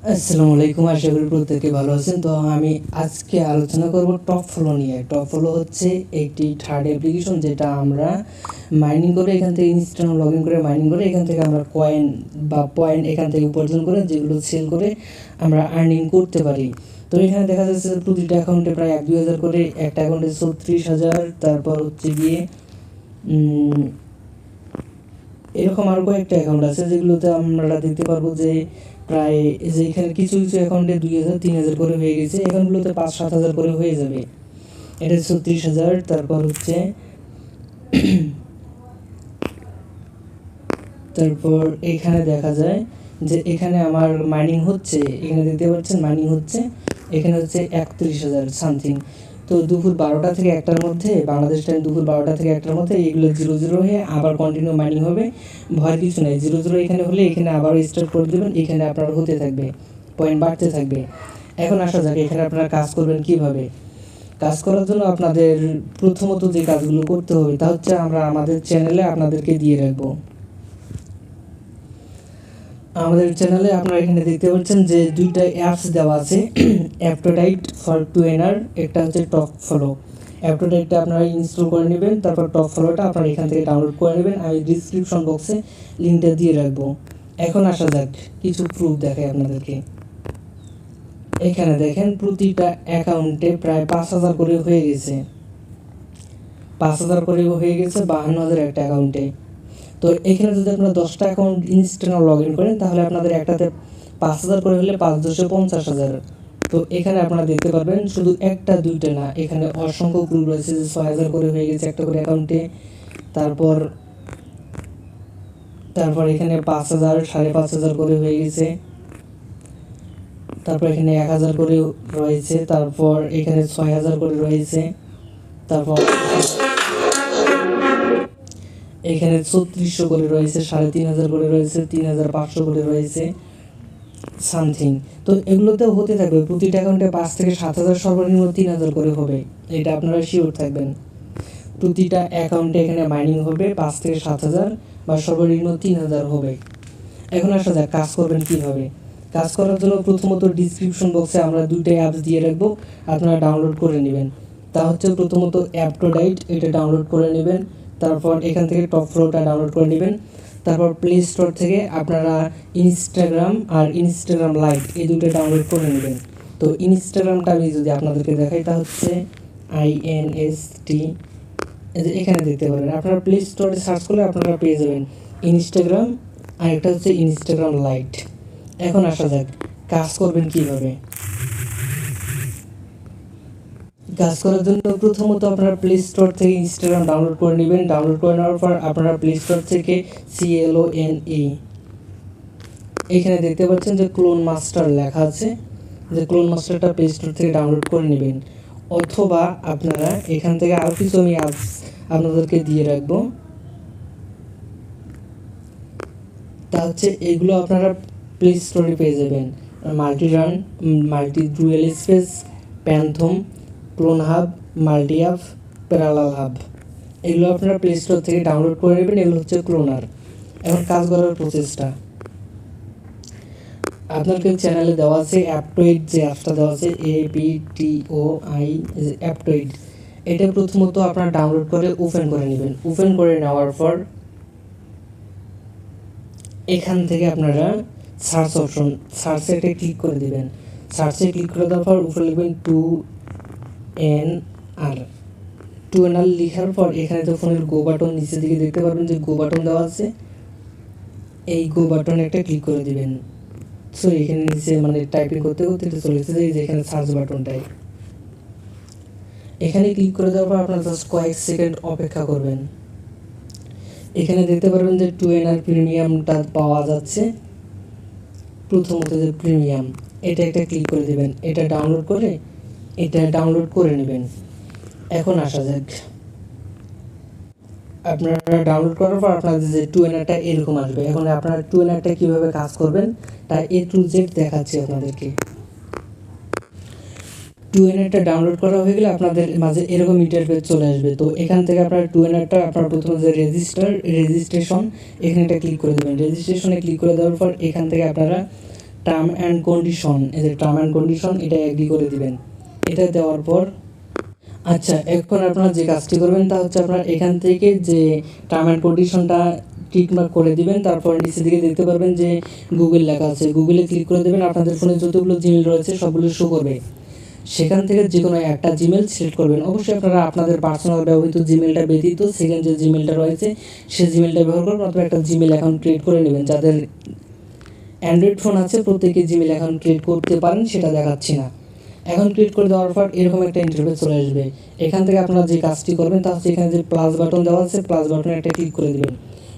আসসালামু আলাইকুম, আশা করি প্রত্যেকে ভালো আছেন। তো আমি আজকে আলোচনা করব টপ ফলো নিয়ে। টপ ফলো হচ্ছে একটি থার্ড অ্যাপ্লিকেশন, যেটা আমরা মাইনিং করে এখান থেকে ইনস্টাগ্রাম লগ ইন করে মাইনিং করে এখান থেকে আমরা কয়েন বা পয়েন্ট এখান থেকে উপার্জন করে যেগুলো সেল করে আমরা আর্নিং করতে পারি। তো এখানে দেখা যাচ্ছে প্রতিটা অ্যাকাউন্টে প্রায় 1-2 হাজার করে, একটা অ্যাকাউন্টে 36,000, তারপর হচ্ছে গিয়ে এরকম আরও কয়েকটা অ্যাকাউন্ট আছে যেগুলোতে আমরা দেখতে পারবো যে প্রায় যে এখানে কিছু কিছু অ্যাকাউন্টে 2,000-3,000 করে হয়ে গেছে, অ্যাকাউন্টগুলোতে 5-7 হাজার করে হয়ে যাবে। এটা 36,000। তারপর এখানে দেখা যায় যে এখানে আমার মাইনিং হচ্ছে, এখানে দেখতে পাচ্ছেন মাইনিং হচ্ছে, এখানে হচ্ছে 31,000 সামথিং। তো দুপুর 12টা থেকে 1টার মধ্যে, বাংলাদেশ টাইম দুপুর 12টা থেকে 1টার মধ্যে এগুলো 0-0 হয়ে আবার কন্টিনিউ মাইনিং হবে। ভয়ের কিছু নেই, 0-0 এখানে হলে এখানে আবার স্টার্ট করে দেবেন, এখানে আপনার হতে থাকবে, পয়েন্ট বাড়তে থাকবে। এখন আসা যাক এখানে আপনারা কাজ করবেন কিভাবে। কাজ করার জন্য আপনাদের প্রথমত যে কাজগুলো করতে হবে তা হচ্ছে আমরা আমাদের চ্যানেলে আপনাদেরকে দিয়ে রাখবো। আমাদের চ্যানেলে আপনারা এখানে দেখতে পাচ্ছেন যে দুইটা অ্যাপস দেওয়া আছে, অ্যাপটোডাইট ফর টু এনার, একটা হচ্ছে টপ ফলো। অ্যাপটোডাইটটা আপনারা ইনস্টল করে নেবেন, তারপর টপ ফলোটা আপনারা এখান থেকে ডাউনলোড করে নেবেন। আমি ডিসক্রিপশন বক্সে লিঙ্কটা দিয়ে রাখবো। এখন আসা যাক কিছু প্রুফ দেখাই আপনাদেরকে। এখানে দেখেন প্রতিটা অ্যাকাউন্টে প্রায় 5,000 করে হয়ে গেছে, 5,000 করে হয়ে গেছে 52,000 একটা অ্যাকাউন্টে। তো এখানে যদি আপনারা 10টা অ্যাকাউন্ট ইনস্টাগ্রাম লগ ইন করেন তাহলে আপনাদের একটাতে 5,000 করে হলে 5-10-50,000। তো এখানে আপনারা দেখতে পারবেন শুধু একটা দুইটা না, এখানে অসংখ্য গ্রুপ রয়েছে যে 6,000 করে হয়ে গেছে একটা করে অ্যাকাউন্টে। তারপর তারপর এখানে 5,000, 5,500 করে হয়ে গেছে। তারপর এখানে 1,000 করে রয়েছে। তারপর এখানে 6,000 করে রয়েছে। তারপর এখানে 3,400 করে রয়েছে, 3,500 করে রয়েছে, 3,500 করে রয়েছে সামথিং। তো এগুলোতেও হতে থাকবে, প্রতিটা অ্যাকাউন্টে 5-7 হাজার, সর্বনিম্ন 3,000 করে হবে, এটা আপনারা শিওর থাকবেন। প্রতিটা অ্যাকাউন্টে এখানে মাইনিং হবে 5-7 হাজার বা সর্বনিম্ন 3,000 হবে। এখন আসা যাক কাজ করবেন কীভাবে। কাজ করার জন্য প্রথমত ডিসক্রিপশন বক্সে আমরা দুইটা অ্যাপস দিয়ে রাখবো, আপনারা ডাউনলোড করে নেবেন। তা হচ্ছে প্রথমত অ্যাপটোডাইট, এটা ডাউনলোড করে নেবেন। তারপর এখান থেকে টপ ফ্লোটা ডাউনলোড করে নেবেন। তারপর প্লে স্টোর থেকে আপনারা ইনস্টাগ্রাম আর ইনস্টাগ্রাম লাইভ এই দুটো ডাউনলোড করে নেবেন। তো ইনস্টাগ্রামটা আমি যদি আপনাদেরকে দেখাই তা হচ্ছে INST, এখানে দেখতে পারেন, আপনারা প্লে স্টোরে সার্চ করলে আপনারা পেয়ে যাবেন ইনস্টাগ্রাম, আর একটা হচ্ছে ইনস্টাগ্রাম লাইট। এখন আসা যাক কাজ করবেন কিভাবে। কাজ করার জন্য প্রথমত আপনারা প্লে স্টোর থেকে ইনস্টাগ্রাম ডাউনলোড করে নেবেন। ডাউনলোড করে নেওয়ার পর আপনারা প্লে স্টোর থেকে CLONE, এখানে দেখতে পাচ্ছেন যে ক্লোন মাস্টার লেখা আছে, যে ক্লোন মাস্টারটা প্লে স্টোর থেকে ডাউনলোড করে নেবেন। অথবা আপনারা এখান থেকে আরও কিছু আমি অ্যাপস আপনাদেরকে দিয়ে রাখবো, তা হচ্ছে এগুলো আপনারা প্লে স্টোরে পেয়ে যাবেন। Multi run, multi dual space, phantom, clone hub, multi hub, parallel hub, এগুলো আপনারা প্লে স্টোর থেকে ডাউনলোড করে নেবেন। এগুলো হচ্ছে ক্লোনার। এখন কাজ করার প্রসেসটা আপনাদের চ্যানেলে দেওয়া আছে অ্যাপটোইড, যে অ্যাপটা দেওয়া আছে APTOI, অ্যাপটোইড, এটা প্রথমত আপনারা ডাউনলোড করে ওপেন করে নেবেন। ওপেন করে নেওয়ার পর এখান থেকে আপনারা সার্চ অপশন, সার্চে একটা ক্লিক করে দেবেন। সার্চে ক্লিক করে দেওয়ার পর উপরে লিখবেন 2NR লেখার পর এখানে তো ফোনের গো বাটন নিচের দিকে দেখতে পারবেন যে গো বাটন দেওয়া আছে, এই গো বাটনে একটা ক্লিক করে দিবেন। সো এখানে নিচে মানে টাইপিং করতে করতে এটা চলে এসেছে, যে এখানে সার্চ বাটনটাই, এখানে ক্লিক করে দেওয়ার পর আপনারা জাস্ট কয়েক সেকেন্ড অপেক্ষা করবেন। এখানে দেখতে পারবেন যে 2NR প্রিমিয়ামটা পাওয়া যাচ্ছে। প্রথমত যে প্রিমিয়াম, এটা একটা ক্লিক করে দেবেন, এটা ডাউনলোড করে নেবেন। এখন আসা যাক, আপনারা ডাউনলোড করার পর আপনাদের যে 2NRটা এরকম আসবে। এখন আপনারা 2NRটা কীভাবে কাজ করবেন তা A to Z দেখাচ্ছি আপনাদেরকে। 2NRটা ডাউনলোড করা হয়ে গেলে আপনাদের মাঝে এরকম ইন্টারফেস চলে আসবে। তো এখান থেকে আপনারা 2NRটা আপনারা প্রথমে যে রেজিস্ট্রেশন, এখানে একটা ক্লিক করে দেবেন। রেজিস্ট্রেশনে ক্লিক করে দেওয়ার পর এখান থেকে আপনারা টার্ম অ্যান্ড কন্ডিশন, এই যে টার্ম অ্যান্ড কন্ডিশন, এটা এগ্রি করে দিবেন। এটা দেওয়ার পর আচ্ছা, এখন আপনারা যে কাজটি করবেন তা হচ্ছে আপনার এখান থেকে যে টার্ম অ্যান্ড কন্ডিশনটা টিক মার্ক করে দিবেন। তারপর নিচের দিকে দেখতে পারবেন যে গুগল লেখা আছে, গুগলে ক্লিক করে দেবেন। আপনাদের ফোনে যতগুলো জিমেল রয়েছে সবগুলো শো করবে। সেখান থেকে যে কোনো একটা জিমেল সিলেক্ট করবেন। অবশ্যই আপনারা আপনাদের পার্সোনাল ব্যবহৃত জিমেলটা ব্যতীত সেকেন্ড যে জিমেলটা রয়েছে সেই জিমেলটা ব্যবহার করবেন, অথবা একটা জিমেল অ্যাকাউন্ট ক্রিয়েট করে নেবেন। যাদের অ্যান্ড্রয়েড ফোন আছে প্রত্যেকে জিমেল অ্যাকাউন্ট ক্রিয়েট করতে পারেন, সেটা দেখাচ্ছি না। এখন ক্রিয়েট করে দেওয়ার পর এরকম একটা ইন্টারফেস চলে আসবে। এখান থেকে আপনারা যে কাজটি করবেন তা হচ্ছে এখানে যে প্লাস বাটন দেওয়া আছে, প্লাস বাটনে একটা ক্লিক করে দেবেন।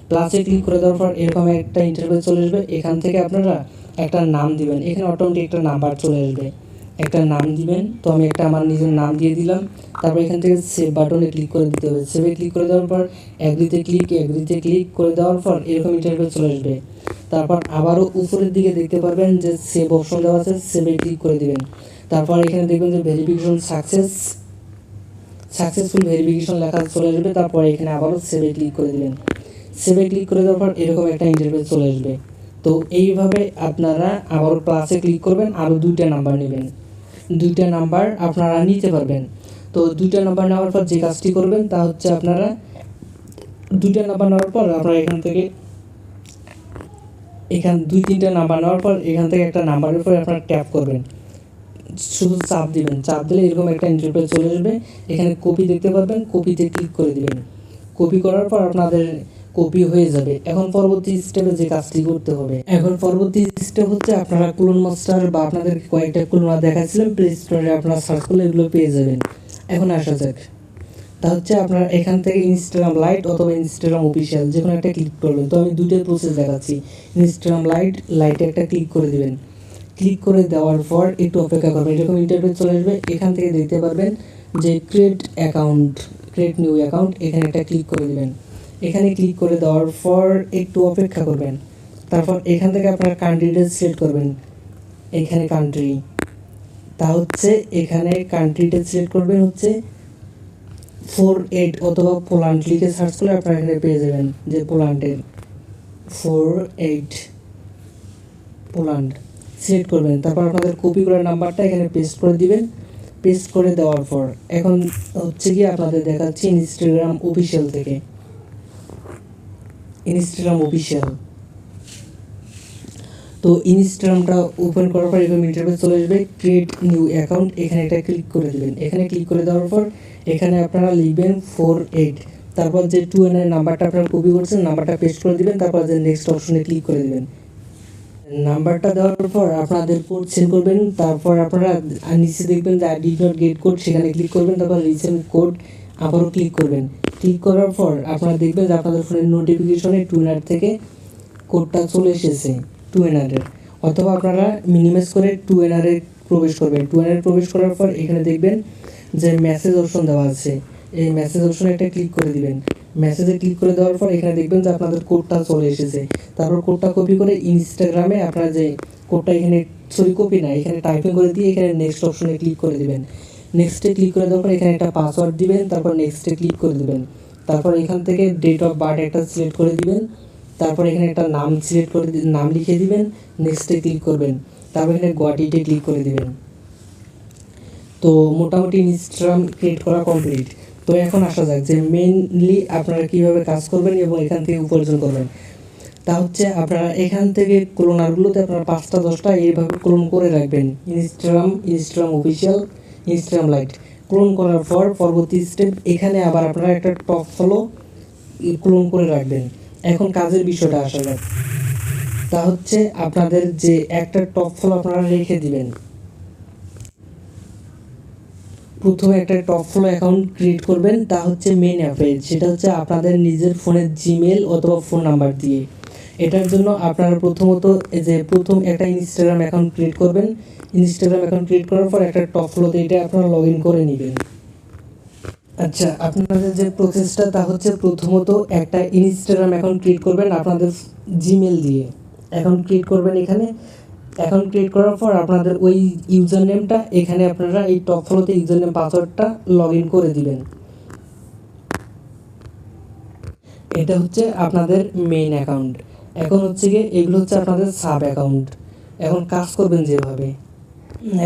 প্লাসে ক্লিক করে দেওয়ার পর এরকম একটা ইন্টারফেস চলে আসবে। এখান থেকে আপনারা একটা নাম দিবেন, এখানে অটোমেটিক একটা নাম্বার চলে আসবে, একটা নাম দিবেন। তো আমি একটা আমার নিজের নাম দিয়ে দিলাম। তারপর এখান থেকে সেভ বাটনে ক্লিক করে দিতে হবে। সেভে ক্লিক করে দেওয়ার পর এগ্রিতে ক্লিক করে দেওয়ার পর এরকম ইন্টারফেস চলে আসবে। তারপর আবারও উপরের দিকে দেখতে পারবেন যে সেভ অপশন দেওয়া আছে, সেভে ক্লিক করে দিবেন। তারপর এখানে দেখবেন যে ভেরিফিকেশন সাকসেসফুল ভেরিফিকেশন লেখা চলে আসবে। তারপর এখানে আবারও সেভে ক্লিক করে দিবেন। সেভে ক্লিক করে দেওয়ার পর এরকম একটা ইন্টারফেস চলে আসবে। তো এইভাবে আপনারা আবারও প্লাসে ক্লিক করবেন, আরও 2টা নাম্বার নেবেন, 2টা নাম্বার আপনারা নিতে পারবেন। তো 2টা নাম্বার নেওয়ার পর যে কাজটি করবেন তা হচ্ছে আপনারা 2টা নাম্বার নেওয়ার পর আপনারা এখান 2-3টা নাম্বার নেওয়ার পর এখান থেকে একটা নাম্বারের উপরে আপনারা ট্যাপ করবেন, শুধু চাপ দিবেন। চাপ দিলে এরকম একটা ইন্টারফেস চলে আসবে। এখানে কপি দেখতে পারবেন, কপিতে ক্লিক করে দিবেন। কপি করার পর আপনাদের কপি হয়ে যাবে। এখন পরবর্তী স্টেপে যে কাজটি করতে হবে, এখন পরবর্তী স্টেপ হচ্ছে আপনারা ক্লোন মাস্টার বা আপনাদের কয়েকটা ক্লোনার দেখাচ্ছিলাম প্লে স্টোরে, আপনারা সার্চ করলে এগুলো পেয়ে যাবেন। এখন আসা যাক, তা হচ্ছে আপনারা এখান থেকে ইনস্টাগ্রাম লাইট অথবা ইনস্টাগ্রাম অফিসিয়াল যে কোনো একটা ক্লিক করবেন। তো আমি দুইটাই প্রসেস দেখাচ্ছি। ইনস্টাগ্রাম লাইটে একটা ক্লিক করে দিবেন। ক্লিক করে দেওয়ার পর একটু অপেক্ষা করবেন, এরকম ইন্টারফেস চলে আসবে। এখান থেকে দেখতে পারবেন যে ক্রিয়েট নিউ অ্যাকাউন্ট, এখানে একটা ক্লিক করে দিবেন। এখানে ক্লিক করে দেওয়ার পর একটু অপেক্ষা করবেন। তারপর এখান থেকে আপনারা কান্ট্রিটা সিলেক্ট করবেন। এখানে কান্ট্রি, তা হচ্ছে এখানে কান্ট্রিটা সিলেক্ট করবেন হচ্ছে 48 অথবা পোল্যান্ড লিখে সার্চ করলে আপনারা এখানে পেয়ে যাবেন যে পোল্যান্ডের 48 পোল্যান্ড সিলেক্ট করবেন। তারপর আপনাদের কপি করার নাম্বারটা এখানে পেস্ট করে দিবেন। পেস্ট করে দেওয়ার পর এখন হচ্ছে কি আপনাদের দেখাচ্ছি ইনস্টাগ্রাম অফিসিয়াল থেকে, ইনস্টাগ্রাম অফিসিয়াল। তো ইনস্টাগ্রামটা ওপেন করার পর এরকম ইন্টারফেস চলে আসবে। ক্রিয়েট নিউ অ্যাকাউন্ট, এখানে একটা ক্লিক করে দেবেন। এখানে ক্লিক করে দেওয়ার পর এখানে আপনারা লিখবেন 48, তারপর যে 2N এর নাম্বারটা আপনারা কপি করছেন নাম্বারটা পেস্ট করে দিবেন। তারপর যে নেক্সট অপশনে ক্লিক করে দিবেন। নাম্বারটা দেওয়ার পর আপনাদের কোড সেন্ড করবেন। তারপর আপনারা নিচে দেখবেন যে I did not get code, সেখানে ক্লিক করবেন। তারপর রিসেন্ট কোড আবারও ক্লিক করবেন। ক্লিক করার পর আপনারা দেখবেন যে আপনাদের ফোনের নোটিফিকেশনে 2N থেকে কোডটা চলে এসেছে 2N এর, অথবা আপনারা মিনিমাইজ করে 2N এ প্রবেশ করবেন। 2N এ প্রবেশ করার পর এখানে দেখবেন যে মেসেজ অপশন দেওয়া আছে, এই মেসেজ অপশনে একটা ক্লিক করে দিবেন। মেসেজে ক্লিক করে দেওয়ার পর এখানে দেখবেন যে আপনাদের কোডটা চলে এসেছে। তারপর কোডটা কপি করে ইনস্টাগ্রামে আপনারা যে কোডটা এখানে কপি না, এখানে টাইপিং করে দিয়ে এখানে নেক্সট অপশনে ক্লিক করে দিবেন। নেক্সটে ক্লিক করে দেওয়ার পর এখানে একটা পাসওয়ার্ড দিবেন। তারপর নেক্সটে ক্লিক করে দিবেন। তারপর এখান থেকে ডেট অফ বার্থ একটা সিলেক্ট করে দিবেন। তারপর এখানে একটা নাম সিলেক্ট করে নাম লিখে দিবেন। নেক্সটে ক্লিক করবেন। তারপর এখানে গোয়াটিতে ক্লিক করে দিবেন। তো মোটামুটি ইনস্টাগ্রাম ক্রিয়েট করা কমপ্লিট। তো এখন আসা যাক যে মেইনলি আপনারা কীভাবে কাজ করবেন এবং এখান থেকে উপার্জন করবেন। তা হচ্ছে আপনারা এখান থেকে ক্লোনারগুলোতে আপনারা 5টা-10টা এইভাবে ক্লোন করে রাখবেন। Instagram official, Instagram light clone করার পর পরবর্তী স্টেপ এখানে আবার আপনারা একটা টপ ফলো ক্লোন করে রাখবেন। এখন কাজের বিষয়টা আসা যাক, তা হচ্ছে আপনাদের যে একটা টপ ফলো আপনারা রেখে দিবেন। প্রথমে একটা টপ ফলো অ্যাকাউন্ট ক্রিয়েট করবেন, তা হচ্ছে মেইন অ্যাপে, সেটা হচ্ছে আপনাদের নিজের ফোনের জিমেল অথবা ফোন নাম্বার দিয়ে। এটার জন্য আপনারা প্রথমত প্রথম একটা ইনস্টাগ্রাম অ্যাকাউন্ট ক্রিয়েট করবেন। ইনস্টাগ্রাম অ্যাকাউন্ট ক্রিয়েট করার পর একটা টপ ফলোতে এটা আপনারা লগ ইন করে নেবেন। আচ্ছা, আপনাদের যে প্রসেসটা তা হচ্ছে প্রথমত একটা ইনস্টাগ্রাম অ্যাকাউন্ট ক্রিয়েট করবেন আপনাদের জিমেল দিয়ে। অ্যাকাউন্ট ক্রিয়েট করবেন এখানে। অ্যাকাউন্ট ক্রিয়েট করার পর আপনাদের ওই ইউজার নেমটা এখানে আপনারা এই টপ ফলোতে ইউজার নেম পাসওয়ার্ডটা লগ ইন করে দিবেন। এটা হচ্ছে আপনাদের মেইন অ্যাকাউন্ট। এখন হচ্ছে গিয়ে এগুলো হচ্ছে আপনাদের সাব অ্যাকাউন্ট। এখন কাজ করবেন যেভাবে।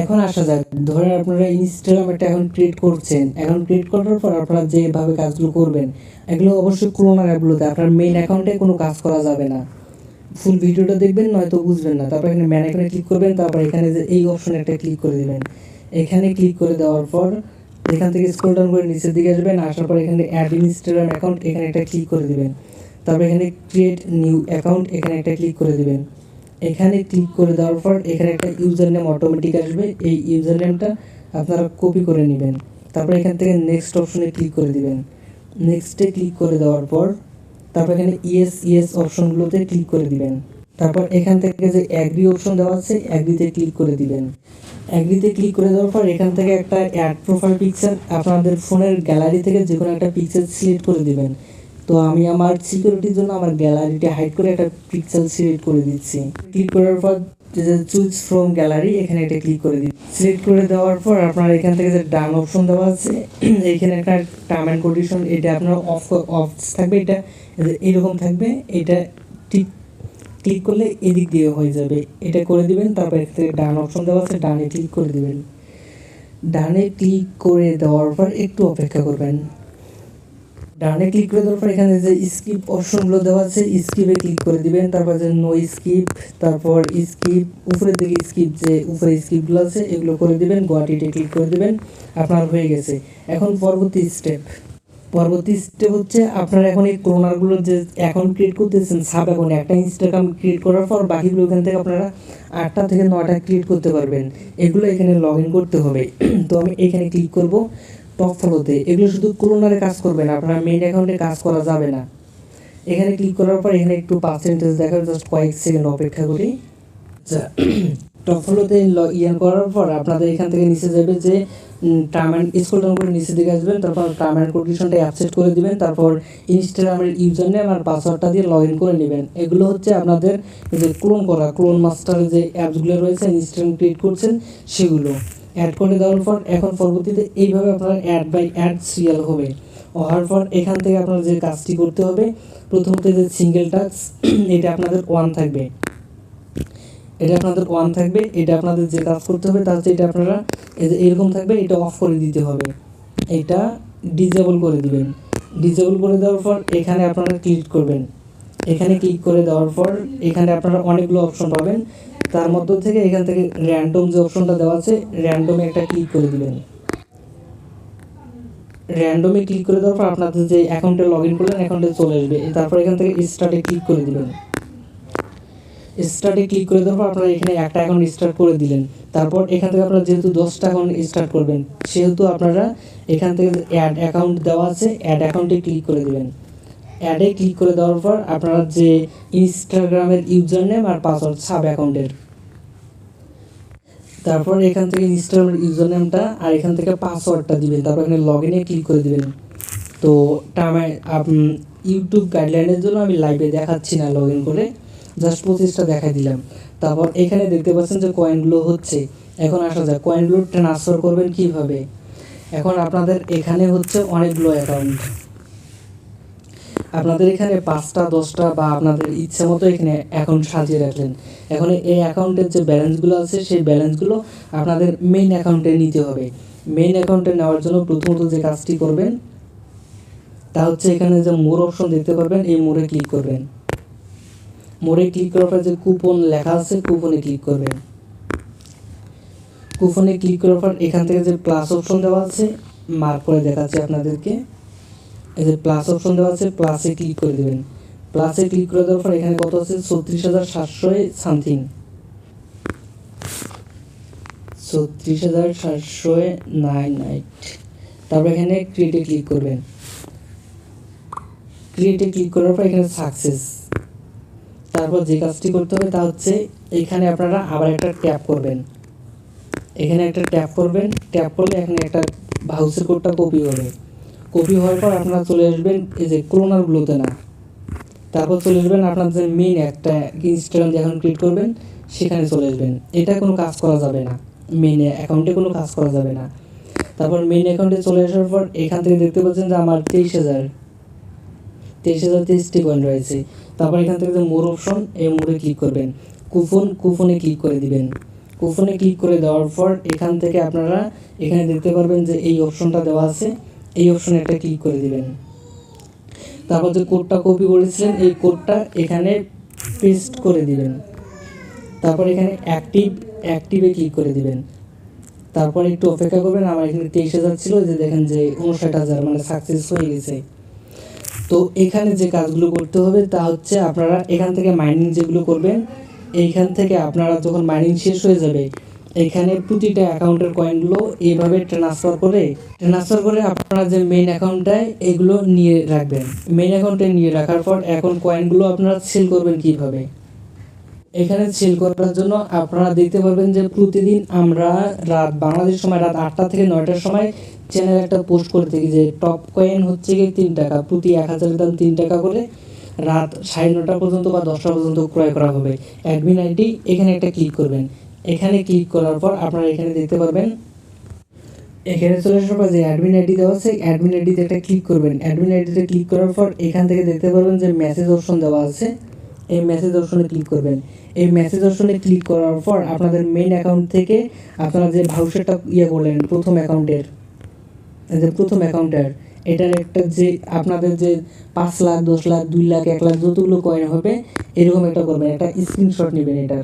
এখন আসা যাক, ধরেন আপনারা ইনস্টাগ্রাম একটা অ্যাকাউন্ট ক্রিয়েট করছেন। অ্যাকাউন্ট ক্রিয়েট করার পর আপনারা যেভাবে কাজগুলো করবেন, এগুলো অবশ্যই ক্লোনার অ্যাপগুলোতে, আপনার মেইন অ্যাকাউন্টে কোনো কাজ করা যাবে না। ফুল ভিডিওটা দেখবেন, নয়তো বুঝবেন না। তারপর এখানে ম্যান আইকনে ক্লিক করবেন, তারপর এখানে যে এই অপশনে একটা ক্লিক করে দিবেন। এখানে ক্লিক করে দেওয়ার পর এখান থেকে স্ক্রল ডাউন করে নিচের দিকে আসবেন, আসার পর এখানে অ্যাড ইনস্টাগ্রাম অ্যাকাউন্ট, এখানে একটা ক্লিক করে দিবেন। তারপর এখানে ক্রিয়েট নিউ অ্যাকাউন্ট, এখানে একটা ক্লিক করে দিবেন। এখানে ক্লিক করে দেওয়ার পর এখানে একটা ইউজার নেম অটোমেটিক আসবে, এই ইউজার নেমটা আপনারা কপি করে নেবেন। তারপর এখান থেকে নেক্সট অপশনে ক্লিক করে দিবেন। নেক্সটে ক্লিক করে দেওয়ার পর তারপর এখানে ইয়েস অপশনগুলোতে ক্লিক করে দিবেন। তারপর এখান থেকে যে অ্যাগ্রি অপশন দেওয়া আছে, অ্যাগ্রিতে ক্লিক করে দিবেন। অ্যাগ্রিতে ক্লিক করে দেওয়ার পর এখান থেকে একটা অ্যাড প্রোফাইল পিকচার, আপনাদের ফোনের গ্যালারি থেকে যে কোনো একটা পিকচার সিলেক্ট করে দিবেন। তো আমি আমার সিকিউরিটির জন্য আমার গ্যালারিটা হাইড করে একটা পিকচার সিলেক্ট করে দিচ্ছি। ক্লিক করার পর চুজ ফ্রম গ্যালারি, এখানে এটা ক্লিক করে দিই। সিলেক্ট করে দেওয়ার পর আপনার এখান থেকে যে ডান অপশন দেওয়া আছে, এইখানে একটা টার্ম অ্যান্ড কন্ডিশন, এটা আপনার অফ থাকবে, এটা এরকম থাকবে। এটা ঠিক ক্লিক করলে এদিক দিয়ে হয়ে যাবে, এটা করে দিবেন। তারপর এখান থেকে ডান অপশন দেওয়া আছে, ডানে ক্লিক করে দিবেন। ডানে ক্লিক করে দেওয়ার পর একটু অপেক্ষা করবেন। ডানে ক্লিক করে দেওয়ার পর এখানে যে স্কিপ অপশনগুলো দেওয়া আছে, স্কিপে ক্লিক করে দিবেন। তারপর যে নো স্কিপ, তারপর স্কিপ, উপরের দিকে স্কিপ, যে উপরে স্কিপগুলো আছে এগুলো করে দিবেন। গুয়াহাটিতে ক্লিক করে দিবেন, আপনার হয়ে গেছে। এখন পরবর্তী স্টেপ হচ্ছে আপনারা এখন এই ক্লোনারগুলোর যে অ্যাকাউন্ট ক্রিয়েট করতেছেন, সাব অ্যাকাউন্ট, একটা ইনস্টাগ্রাম ক্রিয়েট করার পর বাকিগুলো এখান থেকে আপনারা 8টা থেকে 9টা ক্রিয়েট করতে পারবেন। এগুলো এখানে লগ ইন করতে হবে। তো আমি এখানে ক্লিক করব টপ ফলোতে। এগুলো শুধু ক্লোনারে কাজ করবে না, আপনার মেইন অ্যাকাউন্টে কাজ করা যাবে না। এখানে ক্লিক করার পর এখানে একটু পার্সেন্টেজ দেখাবে, জাস্ট কয়েক সেকেন্ড অপেক্ষা করি। আচ্ছা, টপ ফলোতে ইন করার পর আপনাদের এখান থেকে নিচে যাবে যে টার্ম অ্যান্ড স্ক্রল ডাউন করে নিচের দিকে আসবেন। তারপর টার্ম অ্যান্ড কন্ডিশনটা অ্যাপসেট করে দিবেন। তারপর ইনস্টাগ্রামের ইউজার নেম আর পাসওয়ার্ডটা দিয়ে লগ ইন করে নেবেন। এগুলো হচ্ছে আপনাদের যে ক্লোন মাস্টারের যে অ্যাপসগুলো রয়েছে, ইনস্টাগ্রাম ক্রিয়েট করছেন সেগুলো অ্যাড করে দেওয়ার পর এখন পরবর্তীতে এইভাবে আপনার অ্যাড বাই অ্যাড সিরিয়াল হবে। হওয়ার পর এখান থেকে আপনার যে কাজটি করতে হবে, প্রথমত যে সিঙ্গেল টাস্ক, এটা আপনাদের ওয়ান থাকবে। এটা আপনাদের যে কাজ করতে হবে তা হচ্ছে এটা আপনারা এরকম থাকবে, এটা অফ করে দিতে হবে, এটা ডিজেবল করে দিবেন। ডিজেবল করে দেওয়ার পর এখানে আপনারা ক্লিক করবেন। এখানে ক্লিক করে দেওয়ার পর এখানে আপনারা অনেকগুলো অপশন পাবেন। তার মধ্য থেকে এখান থেকে র্যান্ডম যে অপশনটা দেওয়া আছে, র্যান্ডমে একটা ক্লিক করে দিবেন। র্যান্ডমে ক্লিক করে দেওয়ার পর আপনাদের যে অ্যাকাউন্টে লগ ইন করলেন অ্যাকাউন্টে চলে আসবে। তারপর এখান থেকে স্টার্টে ক্লিক করে দিবেন। স্টার্টে ক্লিক করে দেওয়ার পর আপনারা এখানে একটা অ্যাকাউন্ট স্টার্ট করে দিলেন। তারপর এখান থেকে আপনারা যেহেতু 10টা অ্যাকাউন্ট স্টার্ট করবেন, সেহেতু আপনারা এখান থেকে অ্যাড অ্যাকাউন্ট দেওয়া আছে, অ্যাড অ্যাকাউন্টে ক্লিক করে দেবেন। অ্যাডে ক্লিক করে দেওয়ার পর আপনারা যে ইনস্টাগ্রামের ইউজার নেম আর পাসওয়ার্ড সাব অ্যাকাউন্টের, তারপর এখান থেকে ইনস্টাগ্রামের ইউজার নেমটা আর এখান থেকে পাসওয়ার্ডটা দিবেন। তারপর এখানে লগ ইনে ক্লিক করে দিবেন। তো ইউটিউব গাইডলাইনের জন্য আমি লাইভে দেখাচ্ছি না লগ ইন করে, জাস্ট প্রসেসটা দেখাই দিলাম। তারপর এখানে দেখতে পাচ্ছেন যে কয়েনগুলো হচ্ছে। এখন আসা যায় কয়েনগুলো ট্রান্সফার করবেন কিভাবে। এখন আপনাদের এখানে হচ্ছে অনেকগুলো অ্যাকাউন্ট, আপনাদের এখানে 5টা 10টা বা আপনাদের ইচ্ছা মতো এখানে অ্যাকাউন্ট সাজিয়ে রাখলেন। এখন এই অ্যাকাউন্টের যে ব্যালেন্সগুলো আছে সেই ব্যালেন্সগুলো আপনাদের মেইন অ্যাকাউন্টে নিতে হবে। মেইন অ্যাকাউন্টে নেওয়ার জন্য প্রথমত যে কাজটি করবেন তা হচ্ছে এখানে যে মোর অপশন দেখতে পারবেন, এই মোরে ক্লিক করবেন। মোরে ক্লিক করার পর যে কুপন লেখা আছে, কুপনে ক্লিক করবেন। কুপনে ক্লিক করার পর এখান থেকে যে প্লাস অপশন দেওয়া আছে, মার্ক করে দেখাচ্ছি আপনাদেরকে, এই যে প্লাস অপশন দেওয়া আছে, প্লাসে ক্লিক করে দেবেন। প্লাসে ক্লিক করে দেওয়ার পর এখানে কত আছে, 36,700 সামথিং, 36,709। তারপর এখানে ক্রিয়েটে ক্লিক করবেন। ক্রিয়েটে ক্লিক করার পর এখানে সাকসেস। তারপর যে কাজটি করতে হবে তা হচ্ছে এখানে আপনারা আবার একটা ট্যাপ করবেন। এখানে একটা ট্যাপ করবেন, ট্যাপ করলে এখানে একটা ভাউচার কোডটা কপি হবে। কপি হওয়ার পর আপনারা চলে আসবেন এই যে ক্লোনারগুলোতে না, তারপর চলে আসবেন আপনাদের মেইন একটা ইনস্টাগ্রাম যে অ্যাকাউন্ট ক্রিয়েট করবেন সেখানে চলে আসবেন। এটা কোনো কাজ করা যাবে না, মেইন অ্যাকাউন্টে কোনো কাজ করা যাবে না। তারপর মেইন অ্যাকাউন্টে চলে আসার পর এখান থেকে দেখতে পাচ্ছেন যে আমার 23,023টি কয়েন রয়েছে। তারপর এখান থেকে যে মোর অপশন, এই মোরে ক্লিক করবেন। কুপনে ক্লিক করে দিবেন। কুপনে ক্লিক করে দেওয়ার পর এখান থেকে আপনারা এখানে দেখতে পারবেন যে এই অপশনটা দেওয়া আছে, এই অপশনে একটা ক্লিক করে দিবেন। তারপর যে কোডটা কপি করেছিলেন এই কোডটা এখানে পেস্ট করে দিবেন। তারপর এখানে অ্যাক্টিভে ক্লিক করে দিবেন। তারপর একটু অপেক্ষা করবেন। আমার এখানে 23,000 ছিল, যে দেখেন যে 59,000 মানে সাকসেস হয়ে গেছে। তো এখানে যে কাজগুলো করতে হবে তা হচ্ছে আপনারা এখান থেকে মাইনিং যেগুলো করবেন, এইখান থেকে আপনারা যখন মাইনিং শেষ হয়ে যাবে এখানে প্রতিটা অ্যাকাউন্টের কয়েনগুলো এইভাবে ট্রান্সফার করে আপনারা যে মেইন অ্যাকাউন্টটায় এগুলো নিয়ে রাখবেন। মেইন অ্যাকাউন্টে নিয়ে রাখার পর এখন কয়েনগুলো আপনারা সেল করবেন কিভাবে। এখানে সেল করার জন্য আপনারা দেখতে পারবেন যে প্রতিদিন আমরা বাংলাদেশ সময় রাত 8টা থেকে 9টার সময় চ্যানেলে একটা পোস্ট করে থাকি যে টপ কয়েন হচ্ছে কি 3 টাকা, প্রতি 1000 দাম 3 টাকা করে রাত 9:30 পর্যন্ত বা 10টা পর্যন্ত ক্রয় করা হবে। অ্যাডমিন আইডি এখানে একটা ক্লিক করবেন। এখানে ক্লিক করার পর আপনারা এখানে দেখতে পারবেন, এখানে চলে আসার পর যে অ্যাডমিন আইডি দেওয়া আছে অ্যাডমিন আইডিতে একটা ক্লিক করবেন। অ্যাডমিন আইডিতে ক্লিক করার পর এখান থেকে দেখতে পারবেন যে মেসেজ অপশন দেওয়া আছে, এই মেসেজ অপশনে ক্লিক করবেন। এই মেসেজ অপশনে ক্লিক করার পর আপনাদের মেইন অ্যাকাউন্ট থেকে আপনারা যে ভাউচারটা করলেন প্রথম অ্যাকাউন্টের এটার একটা যে আপনাদের যে 5 লাখ 10 লাখ 2 লাখ 1 লাখ যতগুলো কয়েন হবে এরকম একটা করবেন, একটা স্ক্রিনশট নেবেন। এটা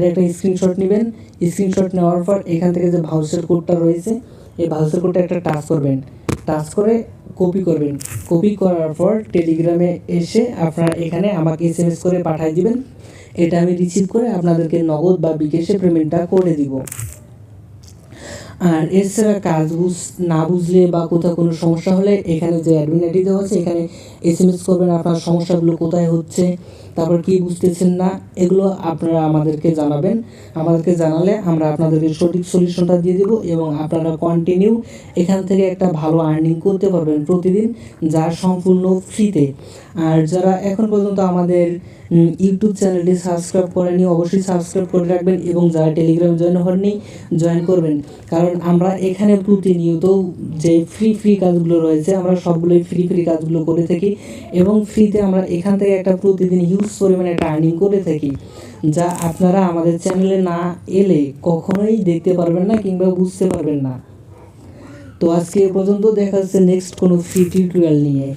একটা স্ক্রিনশট নেবেন। স্ক্রিনশট নেওয়ার পর এখান থেকে যে ভাউচার কোডটা রয়েছে এই ভাউচার কোডটা একটা টাচ করবেন, টাচ করে কপি করবেন। কপি করার পর টেলিগ্রামে এসে আপনারা এখানে আমাকে SMS করে পাঠিয়ে দিবেন। এটা আমি রিসিভ করে আপনাদেরকে নগদ বা বিকাশে পেমেন্টটা করে দিব। আর এছাড়া কাজ না বুঝলে বা কোথাও কোনো সমস্যা হলে এখানে যে অ্যাডমিন আইডি দেওয়া আছে এখানে SMS করবেন আপনার সমস্যাগুলো কোথায় হচ্ছে, তারপর কি বুঝতেছেন না এগুলো আপনারা আমাদেরকে জানাবেন। আমাদেরকে জানালে আমরা আপনাদেরকে সঠিক সলিউশনটা দিয়ে দেবো এবং আপনারা কন্টিনিউ এখান থেকে একটা ভালো আর্নিং করতে পারবেন প্রতিদিন, যা সম্পূর্ণ ফ্রিতে। আর যারা এখন পর্যন্ত আমাদের ইউটিউব চ্যানেলটি সাবস্ক্রাইব করেনি অবশ্যই সাবস্ক্রাইব করে রাখবেন এবং যারা টেলিগ্রাম জয়েন হননি জয়েন করবেন, কারণ আমরা এখানে প্রতিনিয়ত যে ফ্রি কাজগুলো রয়েছে আমরা সবগুলোই ফ্রি কাজগুলো করে থাকি এবং ফ্রিতে আমরা এখান থেকে একটা প্রতিদিন হিউজ পরিমাণে একটা আর্নিং করে থাকি, যা আপনারা আমাদের চ্যানেলে না এলে কখনোই দেখতে পারবেন না কিংবা বুঝতে পারবেন না। তো আজকে এ পর্যন্ত, দেখা যাচ্ছে নেক্সট কোনো ফ্রি টিউটোরিয়াল নিয়ে।